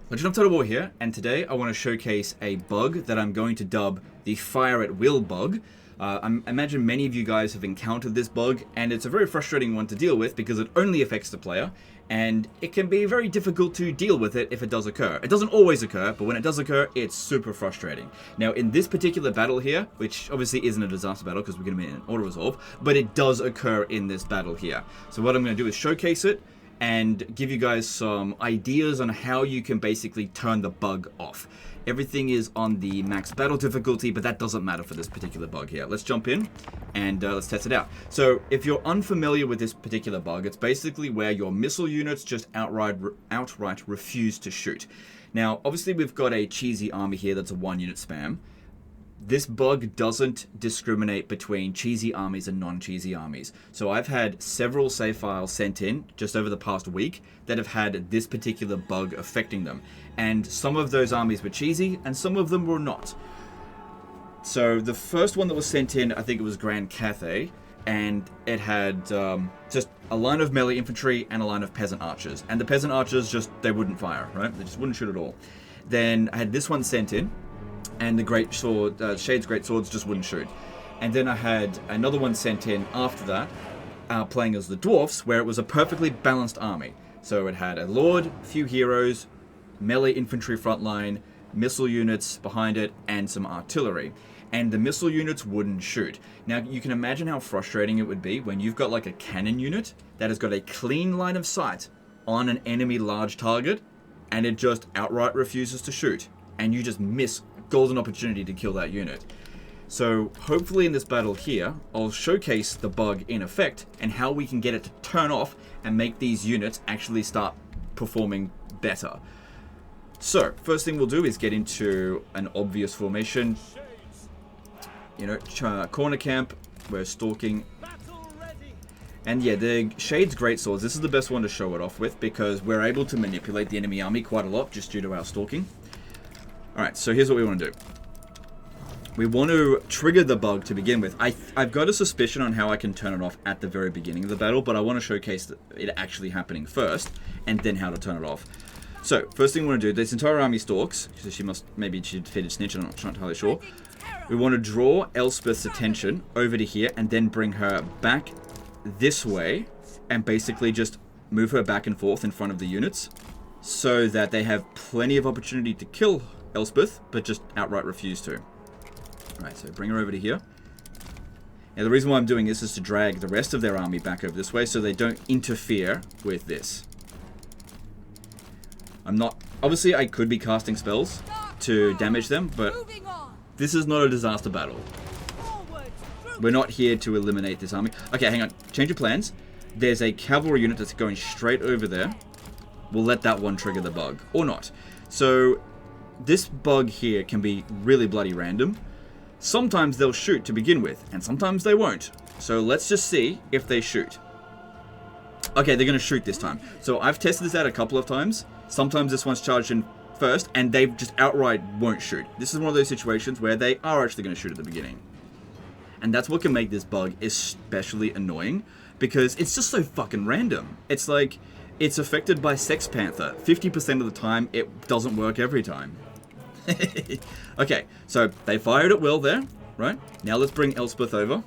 Legend of Total War here, and today I want to showcase a bug that I'm going to dub the Fire at Will bug. I imagine many of you guys have encountered this bug, and it's a very frustrating one to deal with because it only affects the player, and it can be very difficult to deal with it if it does occur. It doesn't always occur, but when it does occur, it's super frustrating. Now, in this particular battle here, which obviously isn't a disaster battle because we're going to be in an auto-resolve, but it does occur in this battle here. So what I'm going to do is showcase it, and give you guys some ideas on how you can basically turn the bug off. Everything is on the max battle difficulty, but that doesn't matter for this particular bug here. Let's jump in and let's test it out. So if you're unfamiliar with this particular bug, it's basically where your missile units just outright refuse to shoot. Now, obviously we've got a cheesy army here that's a 1-unit spam. This bug doesn't discriminate between cheesy armies and non-cheesy armies. So I've had several save files sent in just over the past week that have had this particular bug affecting them. And some of those armies were cheesy and some of them were not. So the first one that was sent in, I think it was Grand Cathay, and it had just a line of melee infantry and a line of peasant archers. And the peasant archers they wouldn't fire, right? They just wouldn't shoot at all. Then I had this one sent in, and the great sword, Shade's great swords just wouldn't shoot. And then I had another one sent in after that, playing as the dwarfs, where it was a perfectly balanced army. So it had a lord, few heroes, melee infantry frontline, missile units behind it, and some artillery. And the missile units wouldn't shoot. Now you can imagine how frustrating it would be when you've got like a cannon unit that has got a clean line of sight on an enemy large target, and it just outright refuses to shoot, and you just miss golden opportunity to kill that unit. So hopefully in this battle here, I'll showcase the bug in effect and how we can get it to turn off and make these units actually start performing better. So first thing we'll do is get into an obvious formation. You know, corner camp, we're stalking. And yeah, the Shade's greatswords, this is the best one to show it off with because we're able to manipulate the enemy army quite a lot just due to our stalking. Alright, so here's what we want to do. We want to trigger the bug to begin with. I've got a suspicion on how I can turn it off at the very beginning of the battle, but I want to showcase it actually happening first, and then how to turn it off. So, first thing we want to do, this entire army stalks, so maybe she defeated Snitch, I'm not entirely sure. We want to draw Elspeth's attention over to here, and then bring her back this way, and basically just move her back and forth in front of the units, so that they have plenty of opportunity to kill Elspeth, but just outright refuse to. Alright, so bring her over to here. Now the reason why I'm doing this is to drag the rest of their army back over this way so they don't interfere with this. Obviously I could be casting spells to damage them, but this is not a disaster battle. We're not here to eliminate this army. Okay, hang on. Change of plans. There's a cavalry unit that's going straight over there. We'll let that one trigger the bug. Or not. So this bug here can be really bloody random. Sometimes they'll shoot to begin with, and sometimes they won't. So let's just see if they shoot. Okay, they're going to shoot this time. So I've tested this out a couple of times. Sometimes this one's charged in first, and they just outright won't shoot. This is one of those situations where they are actually going to shoot at the beginning. And that's what can make this bug especially annoying, because it's just so fucking random. It's like, it's affected by Sex Panther. 50% of the time, it doesn't work every time. Okay, so they fired at will there, right? Now let's bring Elspeth over.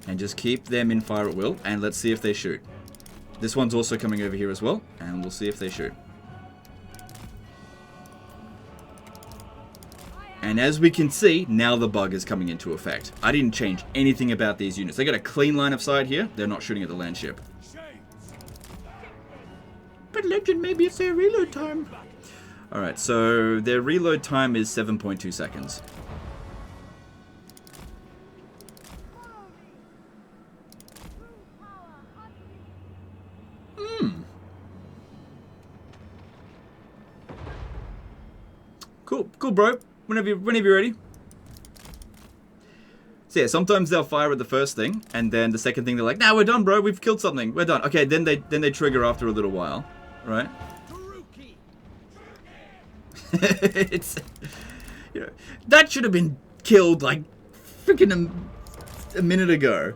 And just keep them in fire at will, and let's see if they shoot. This one's also coming over here as well, and we'll see if they shoot. And as we can see, now the bug is coming into effect. I didn't change anything about these units. They got a clean line of sight here. They're not shooting at the land ship. But Legend, maybe it's their reload time. Alright, so their reload time is 7.2 seconds. Cool, bro. Whenever you're ready. So yeah, sometimes they'll fire at the first thing, and then the second thing they're like, "Nah, we're done, bro. We've killed something. We're done." Okay, then they trigger after a little while, right? It's, you know, that should have been killed like freaking a minute ago.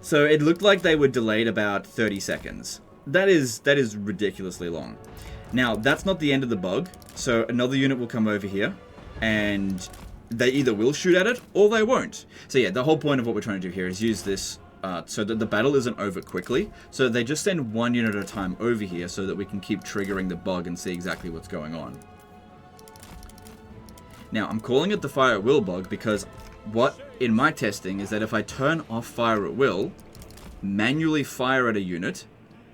So it looked like they were delayed about 30 seconds. that is ridiculously long. Now, that's not the end of the bug. So another unit will come over here, and they either will shoot at it, or they won't. So yeah, the whole point of what we're trying to do here is use this so that the battle isn't over quickly. So they just send one unit at a time over here so that we can keep triggering the bug and see exactly what's going on. Now, I'm calling it the fire at will bug because what in my testing is that if I turn off fire at will, manually fire at a unit,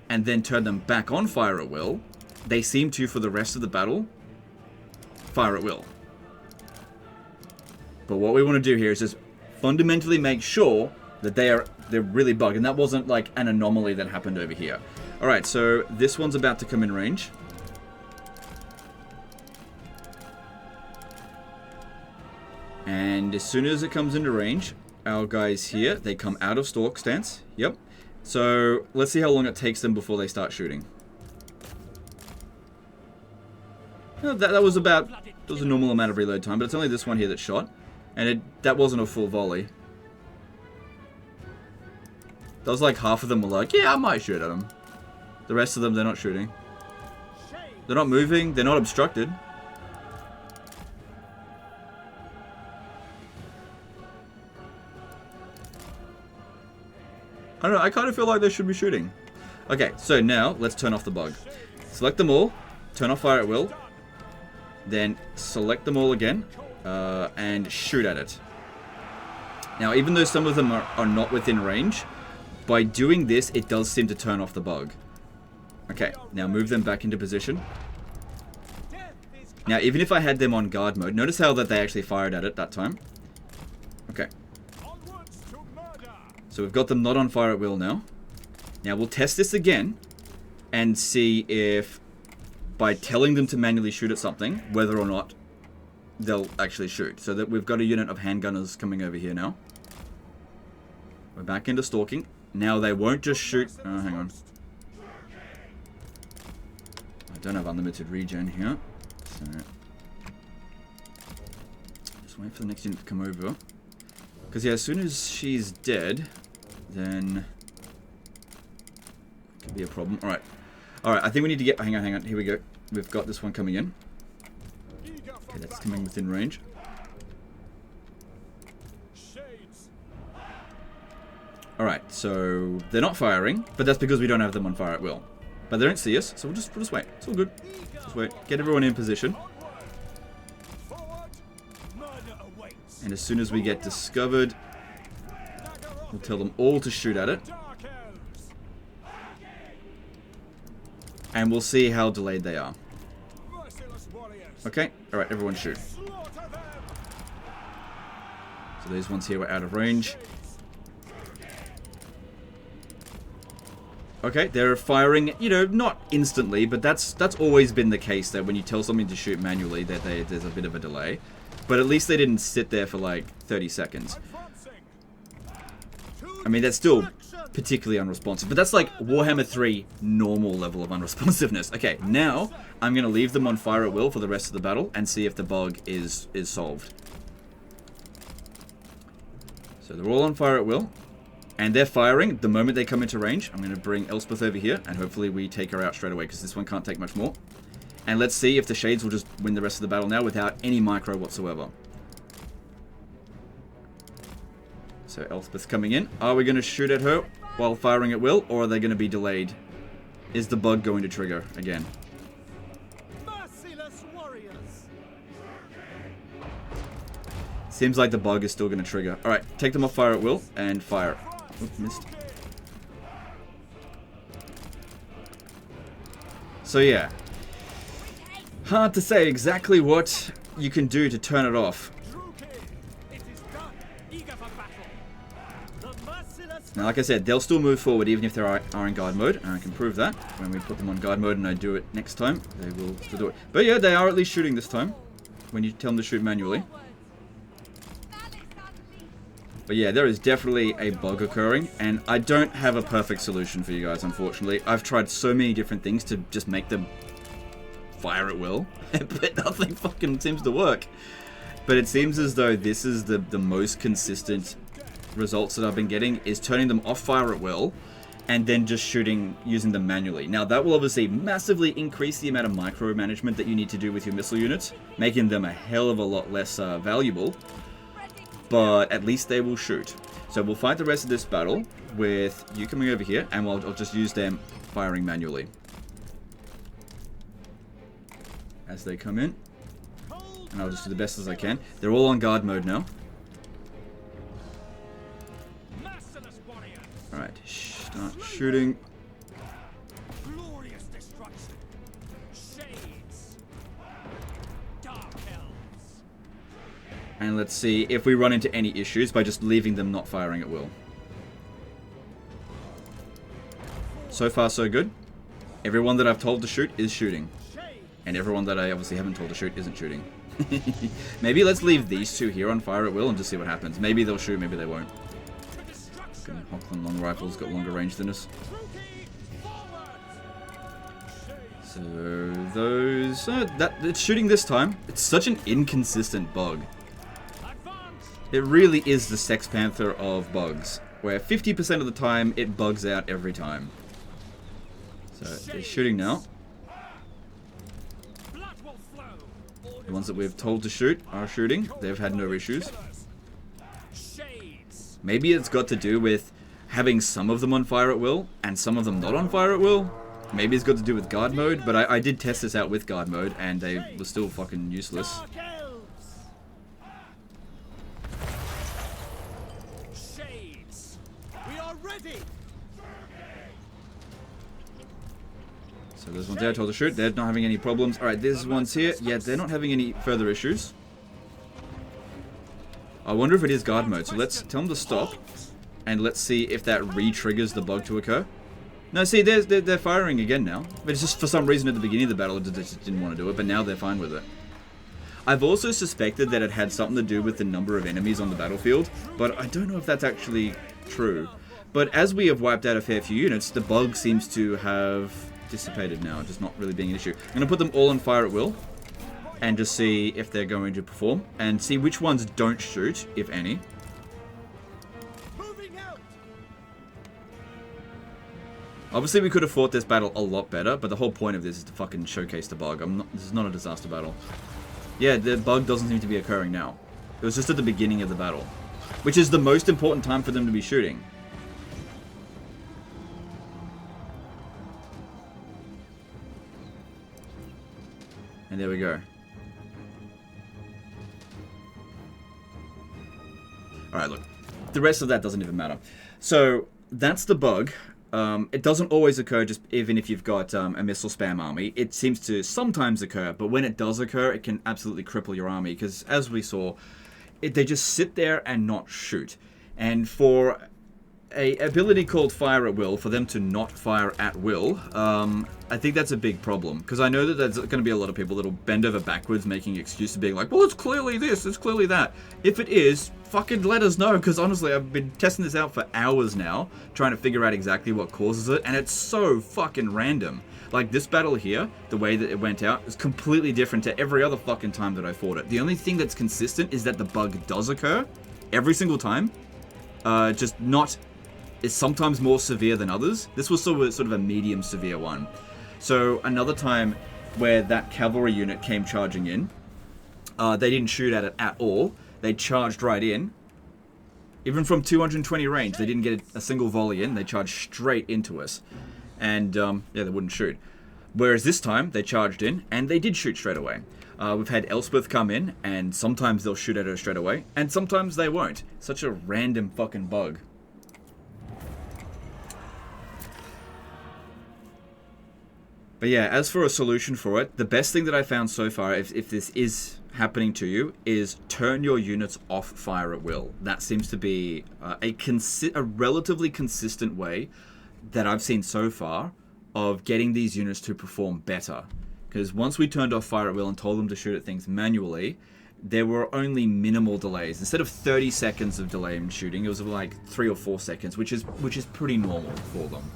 and then turn them back on fire at will, they seem to, for the rest of the battle, fire at will. But what we want to do here is just fundamentally make sure that they're really bugged, and that wasn't like an anomaly that happened over here. Alright, so this one's about to come in range. And as soon as it comes into range, our guys here, they come out of stalk stance. Yep. So let's see how long it takes them before they start shooting. That was a normal amount of reload time, but it's only this one here that shot. And that wasn't a full volley. That was like half of them were like, yeah, I might shoot at them. The rest of them, they're not shooting. They're not moving, they're not obstructed. I don't know, I kind of feel like they should be shooting. Okay, so now, let's turn off the bug. Select them all, turn off fire at will, then select them all again, and shoot at it. Now, even though some of them are not within range, by doing this, it does seem to turn off the bug. Okay, now move them back into position. Now, even if I had them on guard mode, notice how that they actually fired at it that time. Okay. So we've got them not on fire at will now. Now, we'll test this again and see if, by telling them to manually shoot at something, whether or not they'll actually shoot. So that we've got a unit of handgunners coming over here now. We're back into stalking. Now they won't just shoot... Oh, hang on. I don't have unlimited regen here. So... just wait for the next unit to come over. Because, yeah, as soon as she's dead, then... it could be a problem. Alright. Alright, I think we need to get... Hang on. Here we go. We've got this one coming in. Okay, that's coming within range. Alright, so they're not firing, but that's because we don't have them on fire at will. But they don't see us, so we'll just wait. It's all good. Just wait. Get everyone in position. And as soon as we get discovered, we'll tell them all to shoot at it. And we'll see how delayed they are. Okay, alright, everyone shoot. So these ones here were out of range. Okay, they're firing, you know, not instantly, but that's always been the case, that when you tell something to shoot manually, that there's a bit of a delay. But at least they didn't sit there for like 30 seconds. I mean, that's still particularly unresponsive, but that's like Warhammer 3 normal level of unresponsiveness. Okay, now I'm going to leave them on fire at will for the rest of the battle and see if the bug is solved. So they're all on fire at will. And they're firing the moment they come into range. I'm going to bring Elspeth over here, and hopefully we take her out straight away, because this one can't take much more. And let's see if the Shades will just win the rest of the battle now without any micro whatsoever. So Elspeth's coming in. Are we going to shoot at her while firing at will, or are they going to be delayed? Is the bug going to trigger again? Seems like the bug is still going to trigger. Alright, take them off fire at will, and fire. Oops, missed. So yeah. Hard to say exactly what you can do to turn it off. Now, like I said, they'll still move forward even if they are in guard mode, and I can prove that. When we put them on guard mode and I do it next time, they will still do it. But yeah, they are at least shooting this time, when you tell them to shoot manually. But yeah, there is definitely a bug occurring, and I don't have a perfect solution for you guys, unfortunately. I've tried so many different things to just make them fire at will, but nothing fucking seems to work. But it seems as though this is the most consistent results that I've been getting, is turning them off fire at will, and then just shooting using them manually. Now that will obviously massively increase the amount of micromanagement that you need to do with your missile units, making them a hell of a lot less valuable, but at least they will shoot. So we'll fight the rest of this battle with you coming over here, and I'll just use them firing manually as they come in, and I'll just do the best as I can. They're all on guard mode now. Alright, start shooting. Glorious destruction. Shades. Dark elves. And let's see if we run into any issues by just leaving them not firing at will. So far, so good. Everyone that I've told to shoot is shooting. And everyone that I obviously haven't told to shoot isn't shooting. Maybe let's leave these two here on fire at will and just see what happens. Maybe they'll shoot, maybe they won't. Hockland long rifles got longer range than us. So those it's shooting this time. It's such an inconsistent bug. It really is the Sex Panther of bugs, where 50% of the time it bugs out every time. So they're shooting now. The ones that we've told to shoot are shooting. They've had no issues. Maybe it's got to do with having some of them on fire at will and some of them not on fire at will. Maybe it's got to do with guard mode, but I did test this out with guard mode and they were still fucking useless. Shades. We are ready. So those ones there I told to shoot, they're not having any problems. Alright, there's ones here. Yeah, they're not having any further issues. I wonder if it is guard mode, so let's tell them to stop. And let's see if that re-triggers the bug to occur. No, see, they're firing again now. But it's just for some reason at the beginning of the battle, they just didn't want to do it, but now they're fine with it. I've also suspected that it had something to do with the number of enemies on the battlefield, but I don't know if that's actually true. But as we have wiped out a fair few units, the bug seems to have dissipated now, just not really being an issue. I'm going to put them all on fire at will, and just see if they're going to perform, and see which ones don't shoot, if any. Obviously, we could have fought this battle a lot better, but the whole point of this is to fucking showcase the bug. This is not a disaster battle. Yeah, the bug doesn't seem to be occurring now. It was just at the beginning of the battle, which is the most important time for them to be shooting. And there we go. Alright, look. The rest of that doesn't even matter. So, that's the bug. It doesn't always occur just even if you've got a missile spam army. It seems to sometimes occur, but when it does occur, it can absolutely cripple your army. Because as we saw, they just sit there and not shoot. And for a ability called Fire at Will, for them to not fire at will, I think that's a big problem. Because I know that there's going to be a lot of people that'll bend over backwards making excuses, being like, well, it's clearly this, it's clearly that. If it is, fucking let us know, because honestly, I've been testing this out for hours now, trying to figure out exactly what causes it, and it's so fucking random. Like, this battle here, the way that it went out, is completely different to every other fucking time that I fought it. The only thing that's consistent is that the bug does occur, every single time, just not... is sometimes more severe than others. This was sort of a medium severe one. So another time where that cavalry unit came charging in, they didn't shoot at it at all. They charged right in. Even from 220 range, they didn't get a single volley in. They charged straight into us. And yeah, they wouldn't shoot. Whereas this time, they charged in and they did shoot straight away. We've had Elspeth come in and sometimes they'll shoot at her straight away. And sometimes they won't. Such a random fucking bug. But yeah, as for a solution for it, the best thing that I found so far, if this is happening to you, is turn your units off fire at will. That seems to be a relatively consistent way that I've seen so far of getting these units to perform better. Because once we turned off fire at will and told them to shoot at things manually, there were only minimal delays. Instead of 30 seconds of delay in shooting, it was like 3 or 4 seconds, which is pretty normal for them.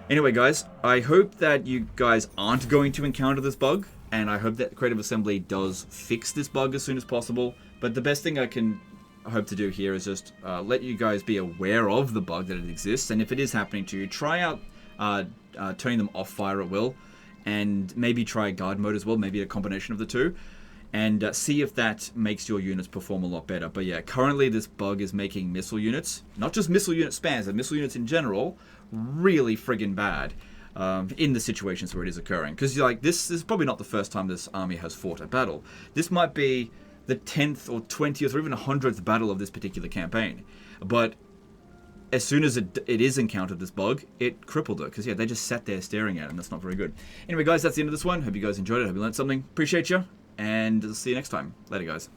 Anyway, guys, I hope that you guys aren't going to encounter this bug, and I hope that Creative Assembly does fix this bug as soon as possible. But the best thing I can hope to do here is just let you guys be aware of the bug that it exists, and if it is happening to you, try out turning them off fire at will, and maybe try guard mode as well, maybe a combination of the two, and see if that makes your units perform a lot better. But yeah, currently this bug is making missile units, not just missile unit spans, but missile units in general, really friggin' bad in the situations where it is occurring. Because like this is probably not the first time this army has fought a battle. This might be the 10th or 20th or even 100th battle of this particular campaign. But as soon as it is encountered this bug, it crippled it. Because yeah, they just sat there staring at it, and that's not very good. Anyway guys, that's the end of this one. Hope you guys enjoyed it. Hope you learned something. Appreciate you. And I'll see you next time. Later guys.